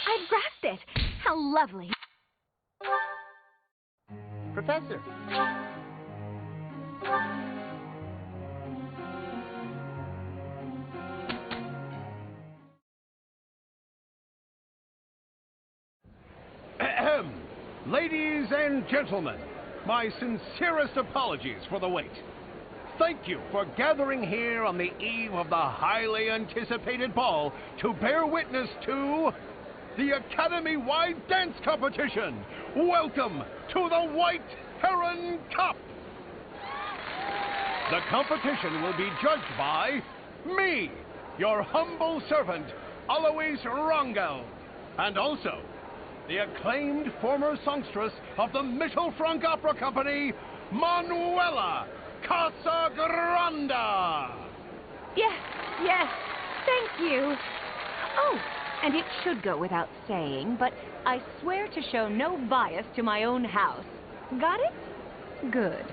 I've grasped it. How lovely. Professor. Ahem. Ladies and gentlemen, my sincerest apologies for the wait. Thank you for gathering here on the eve of the highly anticipated ball to bear witness to the Academy-wide dance competition. Welcome to the White Heron Cup. The competition will be judged by me, your humble servant, Alois Rangel, and also the acclaimed former songstress of the Mittelfrank Opera Company, Manuela Casagranda. Yes, thank you. Oh, and it should go without saying, but I swear to show no bias to my own house. Got it? Good.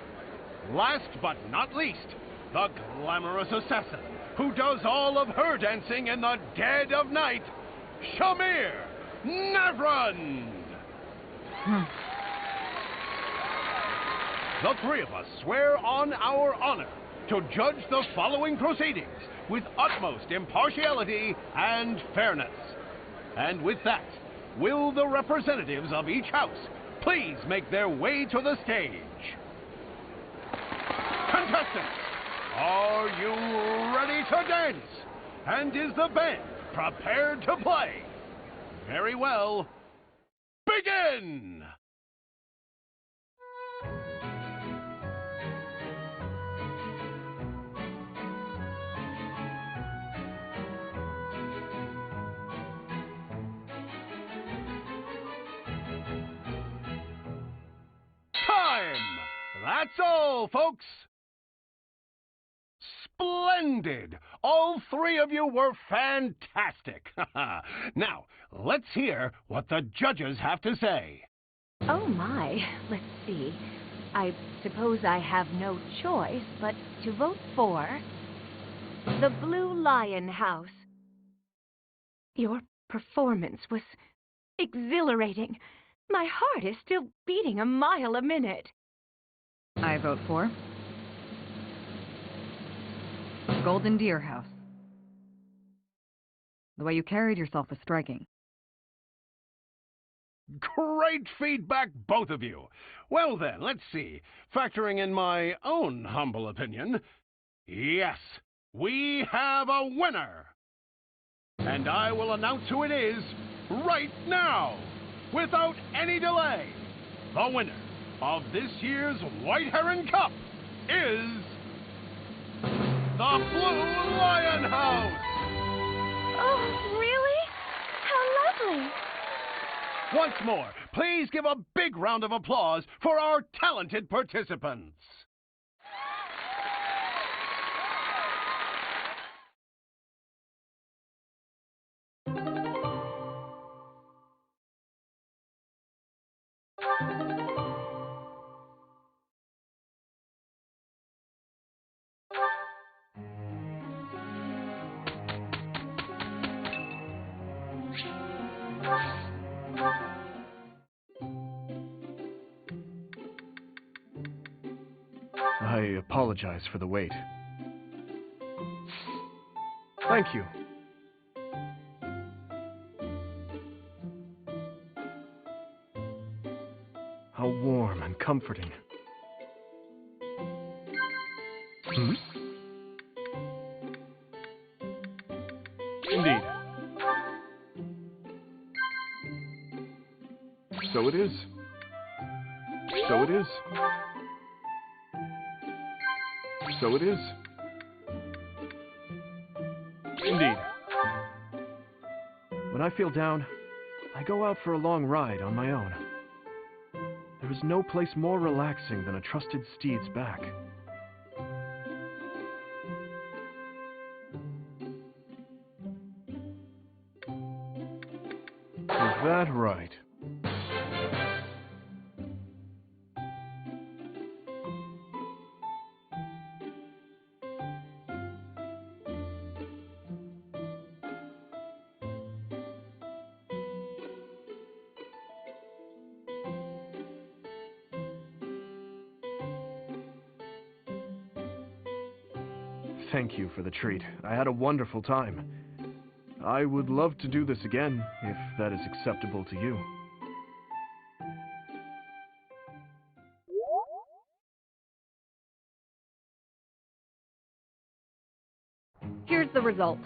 Last but not least, the glamorous assassin who does all of her dancing in the dead of night, Shamir Navran! The three of us swear on our honor to judge the following proceedings with utmost impartiality and fairness. And with that, will the representatives of each house please make their way to the stage? Contestants, are you ready to dance? And is the band prepared to play? Very well. Begin! Time! That's all, folks. Splendid! All three of you were fantastic. Now, let's hear what the judges have to say. Oh my, let's see. I suppose I have no choice but to vote for the Blue Lion House. Your performance was exhilarating. My heart is still beating a mile a minute. I vote for Golden Deer House. The way you carried yourself was striking. Great feedback, both of you. Well then, let's see. Factoring in my own humble opinion, yes, we have a winner. And I will announce who it is right now, without any delay. The winner of this year's White Heron Cup is the Blue Lion House! Oh, really? How lovely! Once more, please give a big round of applause for our talented participants. I apologize for the wait. Thank you. How warm and comforting. Indeed. So it is. So it is. So it is. Indeed. When I feel down, I go out for a long ride on my own. There is no place more relaxing than a trusted steed's back. Is that right? Thank you for the treat. I had a wonderful time. I would love to do this again, if that is acceptable to you. Here's the result.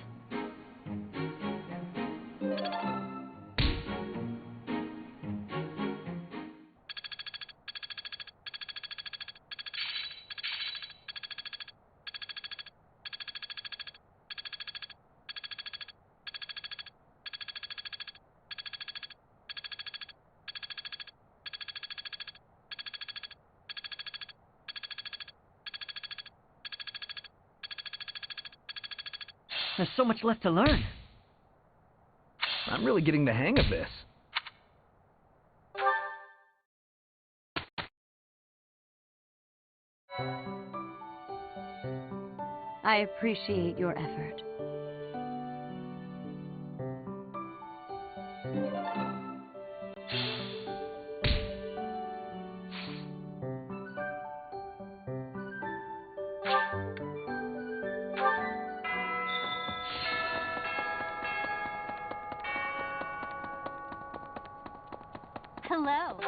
There's so much left to learn. I'm really getting the hang of this. I appreciate your effort. Hello.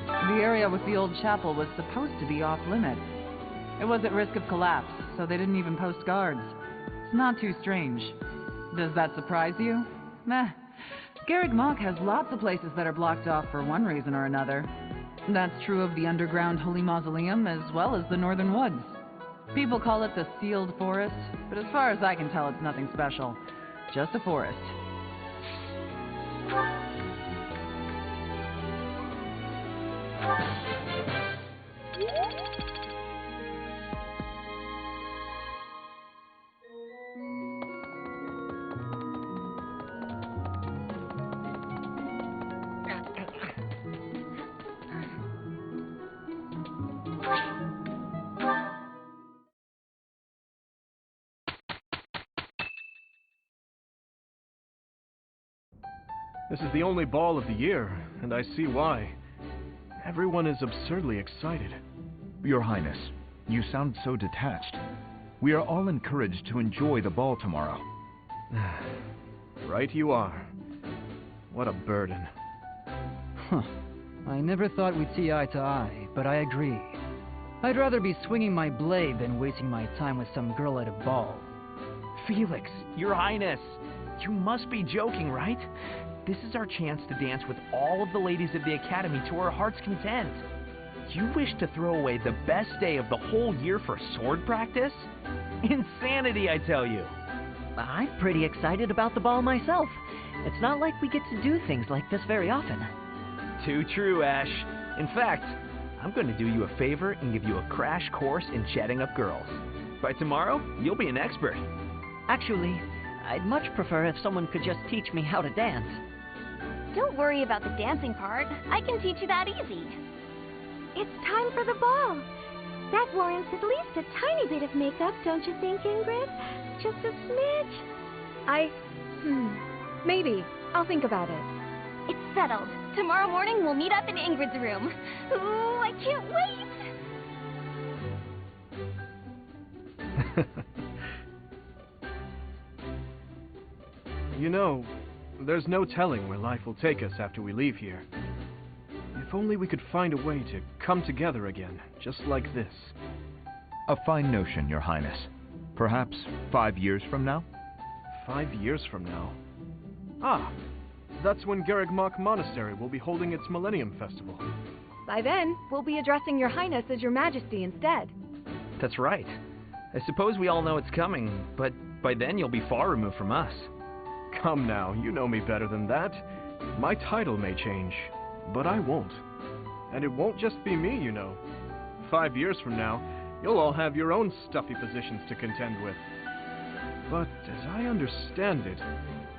The area with the old chapel was supposed to be off-limits. It was at risk of collapse, so they didn't even post guards. It's not too strange. Does that surprise you? Meh. Garreg Mach has lots of places that are blocked off for one reason or another. That's true of the underground Holy Mausoleum as well as the Northern Woods. People call it the Sealed Forest, but as far as I can tell, it's nothing special. Just a forest. This is the only ball of the year, and I see why. Everyone is absurdly excited. Your Highness, you sound so detached. We are all encouraged to enjoy the ball tomorrow. Right you are. What a burden. Huh. I never thought we'd see eye to eye, but I agree. I'd rather be swinging my blade than wasting my time with some girl at a ball. Felix, Your Highness, you must be joking, right? This is our chance to dance with all of the ladies of the Academy to our heart's content. You wish to throw away the best day of the whole year for sword practice? Insanity, I tell you. I'm pretty excited about the ball myself. It's not like we get to do things like this very often. Too true, Ash. In fact, I'm going to do you a favor and give you a crash course in chatting up girls. By tomorrow, you'll be an expert. Actually, I'd much prefer if someone could just teach me how to dance. Don't worry about the dancing part. I can teach you that easy. It's time for the ball. That warrants at least a tiny bit of makeup, don't you think, Ingrid? Just a smidge. Maybe. I'll think about it. It's settled. Tomorrow morning we'll meet up in Ingrid's room. Ooh, I can't wait! You know, there's no telling where life will take us after we leave here. If only we could find a way to come together again, just like this. A fine notion, Your Highness. Perhaps 5 years from now? 5 years from now? Ah, that's when Garreg Mach Monastery will be holding its Millennium Festival. By then, we'll be addressing your Highness as your Majesty instead. That's right. I suppose we all know it's coming, but by then you'll be far removed from us. Come now, you know me better than that. My title may change, but I won't. And it won't just be me, you know. 5 years from now, you'll all have your own stuffy positions to contend with. But as I understand it,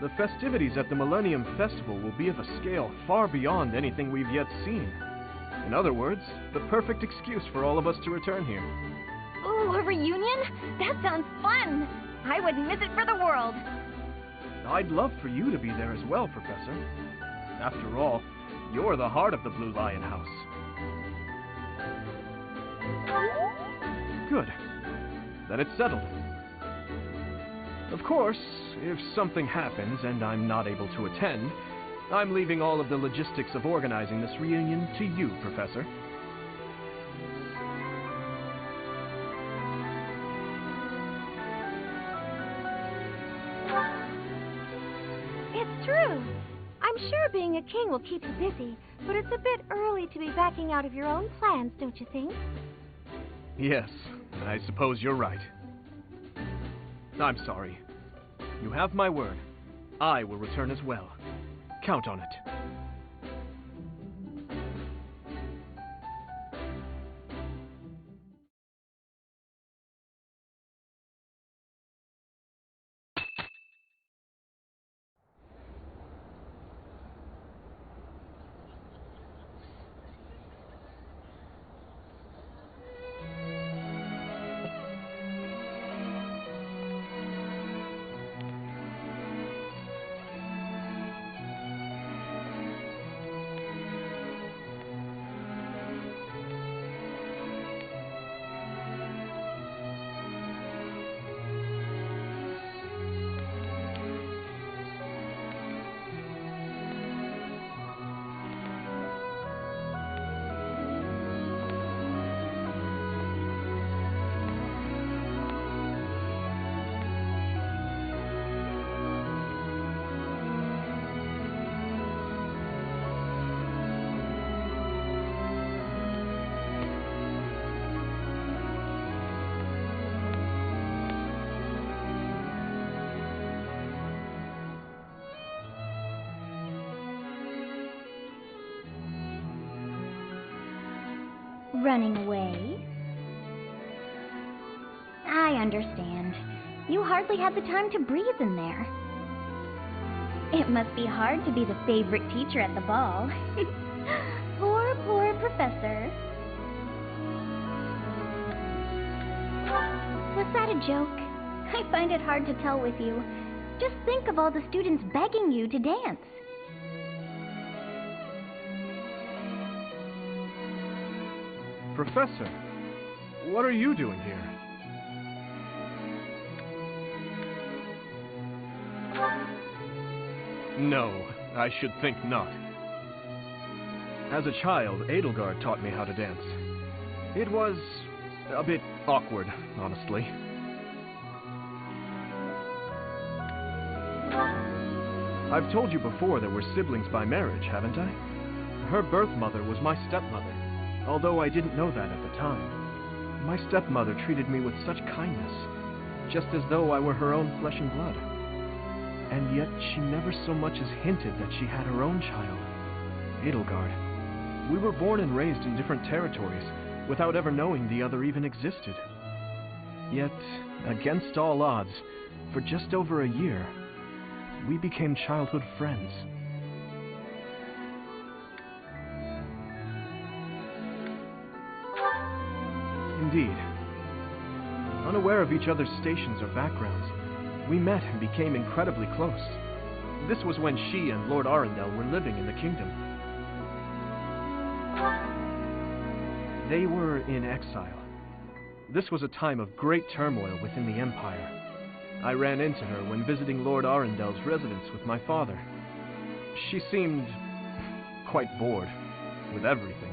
the festivities at the Millennium Festival will be of a scale far beyond anything we've yet seen. In other words, the perfect excuse for all of us to return here. Ooh, Oh, a reunion? That sounds fun! I wouldn't miss it for the world. I'd love for you to be there as well, Professor. After all, you're the heart of the Blue Lion House. Good. Then it's settled. Of course, if something happens and I'm not able to attend, I'm leaving all of the logistics of organizing this reunion to you, Professor. It's true. I'm sure being a king will keep you busy, but it's a bit early to be backing out of your own plans, don't you think? Yes, I suppose you're right. I'm sorry. You have my word. I will return as well. Count on it. Running away? I understand. You hardly had the time to breathe in there. It must be hard to be the favorite teacher at the ball. Poor professor. Was that a joke? I find it hard to tell with you. Just think of all the students begging you to dance. Professor, what are you doing here? No, I should think not. As a child, Edelgard taught me how to dance. It was a bit awkward, honestly. I've told you before that we're siblings by marriage, haven't I? Her birth mother was my stepmother, although I didn't know that at the time. My stepmother treated me with such kindness, just as though I were her own flesh and blood. And yet she never so much as hinted that she had her own child, Edelgard. We were born and raised in different territories, without ever knowing the other even existed. Yet, against all odds, for just over a year, we became childhood friends. Indeed. Unaware of each other's stations or backgrounds, we met and became incredibly close. This was when she and Lord Arundel were living in the kingdom. They were in exile. This was a time of great turmoil within the Empire. I ran into her when visiting Lord Arundel's residence with my father. She seemed quite bored with everything.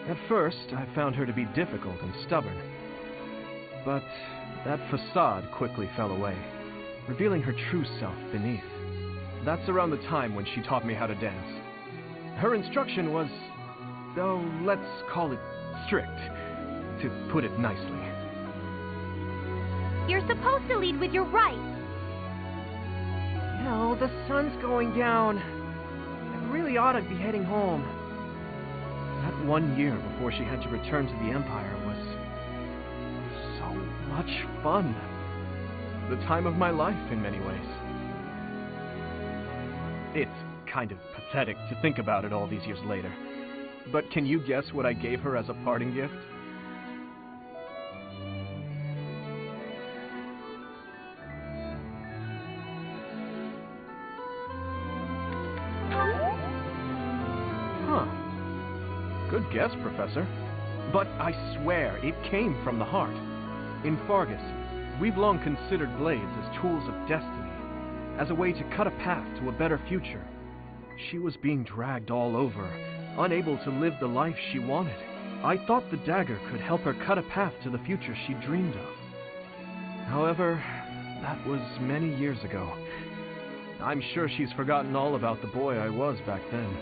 At first, I found her to be difficult and stubborn. But that facade quickly fell away, revealing her true self beneath. That's around the time when she taught me how to dance. Her instruction was, oh, let's call it strict, to put it nicely. You're supposed to lead with your right. No, the sun's going down. I really ought to be heading home. That 1 year before she had to return to the Empire was so much fun. The time of my life in many ways. It's kind of pathetic to think about it all these years later. But can you guess what I gave her as a parting gift? Good guess, Professor. But I swear it came from the heart. In Fargus, we've long considered blades as tools of destiny, as a way to cut a path to a better future. She was being dragged all over, unable to live the life she wanted. I thought the dagger could help her cut a path to the future she dreamed of. However, that was many years ago. I'm sure she's forgotten all about the boy I was back then.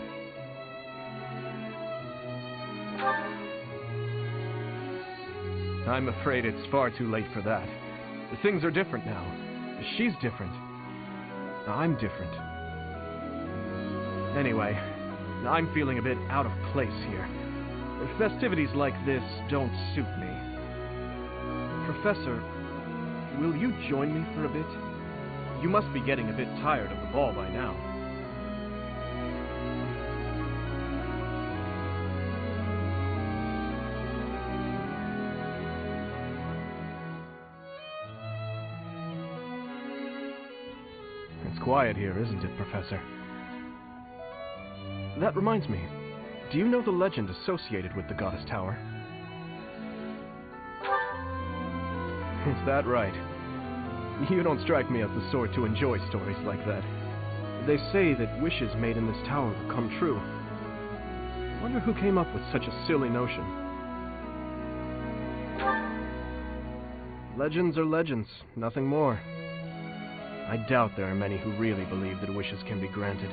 I'm afraid it's far too late for that. Things are different now. She's different. I'm different. Anyway, I'm feeling a bit out of place here. Festivities like this don't suit me. Professor, will you join me for a bit? You must be getting a bit tired of the ball by now. It's quiet here, isn't it, Professor? That reminds me. Do you know the legend associated with the Goddess Tower? Is that right? You don't strike me as the sort to enjoy stories like that. They say that wishes made in this tower will come true. Wonder who came up with such a silly notion. Legends are legends, nothing more. I doubt there are many who really believe that wishes can be granted.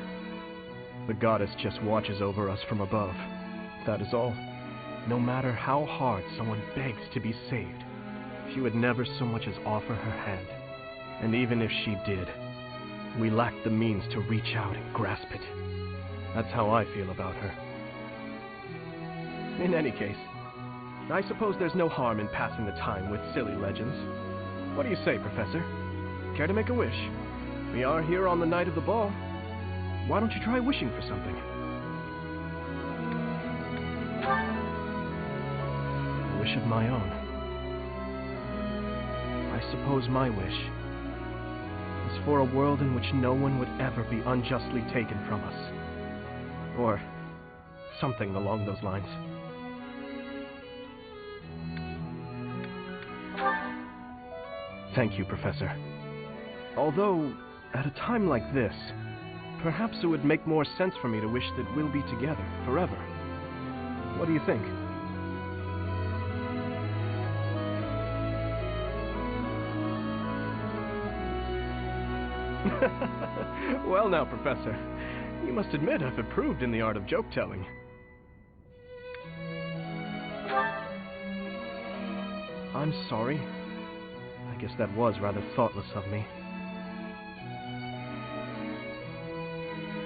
The goddess just watches over us from above. That is all. No matter how hard someone begs to be saved, she would never so much as offer her hand. And even if she did, we lack the means to reach out and grasp it. That's how I feel about her. In any case, I suppose there's no harm in passing the time with silly legends. What do you say, Professor? Care to make a wish? We are here on the night of the ball. Why don't you try wishing for something? A wish of my own. I suppose my wish is for a world in which no one would ever be unjustly taken from us. Or something along those lines. Thank you, Professor. Although, at a time like this, perhaps it would make more sense for me to wish that we'll be together forever. What do you think? Well now, Professor, you must admit I've improved in the art of joke-telling. I'm sorry. I guess that was rather thoughtless of me.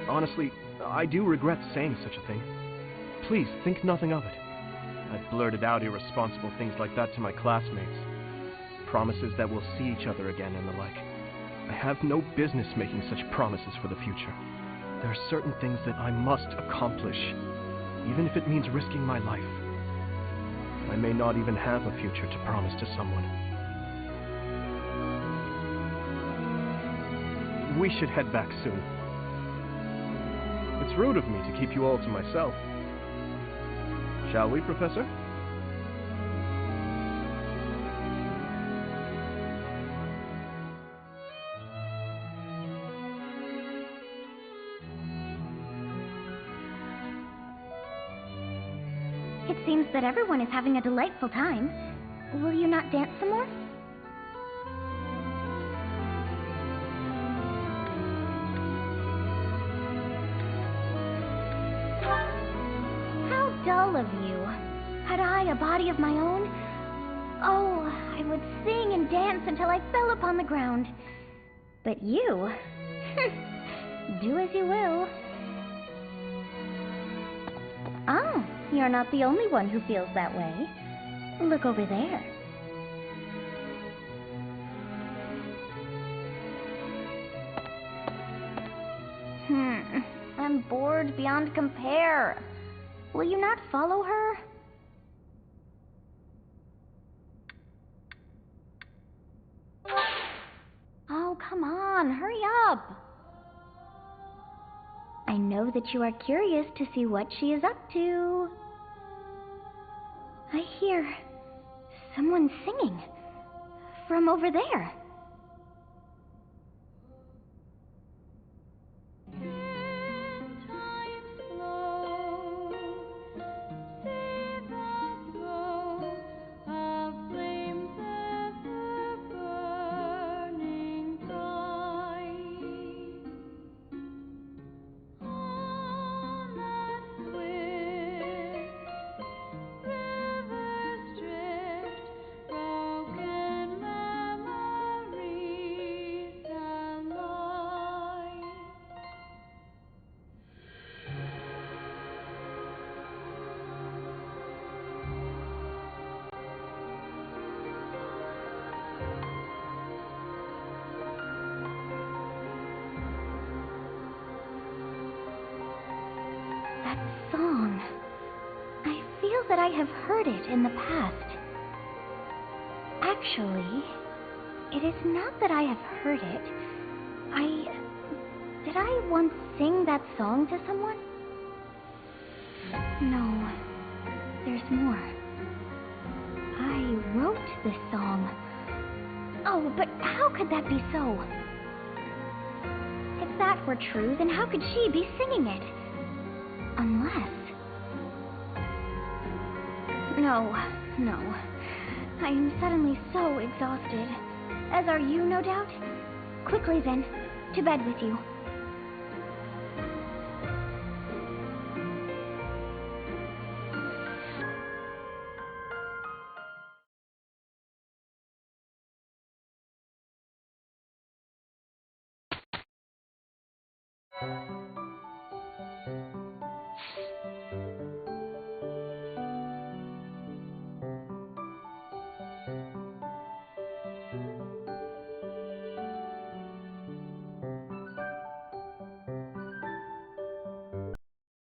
Honestly, I do regret saying such a thing. Please, think nothing of it. I've blurted out irresponsible things like that to my classmates. Promises that we'll see each other again and the like. I have no business making such promises for the future. There are certain things that I must accomplish, even if it means risking my life. I may not even have a future to promise to someone. We should head back soon. It's rude of me to keep you all to myself. Shall we, Professor? It seems that everyone is having a delightful time. Will you not dance some more? How dull of you. Had I a body of my own? Oh, I would sing and dance until I fell upon the ground. But you... do as you will. Ah, you're not the only one who feels that way. Look over there. I'm bored beyond compare. Will you not follow her? Oh, come on, hurry up. I know that you are curious to see what she is up to. I hear someone singing from over there. Song. I feel that I have heard it in the past. Actually, it is not that I have heard it. Did I once sing that song to someone? No, there's more. I wrote this song. Oh, but how could that be so? If that were true, then how could she be singing it? Unless... No. I am suddenly so exhausted. As are you, no doubt? Quickly then, to bed with you.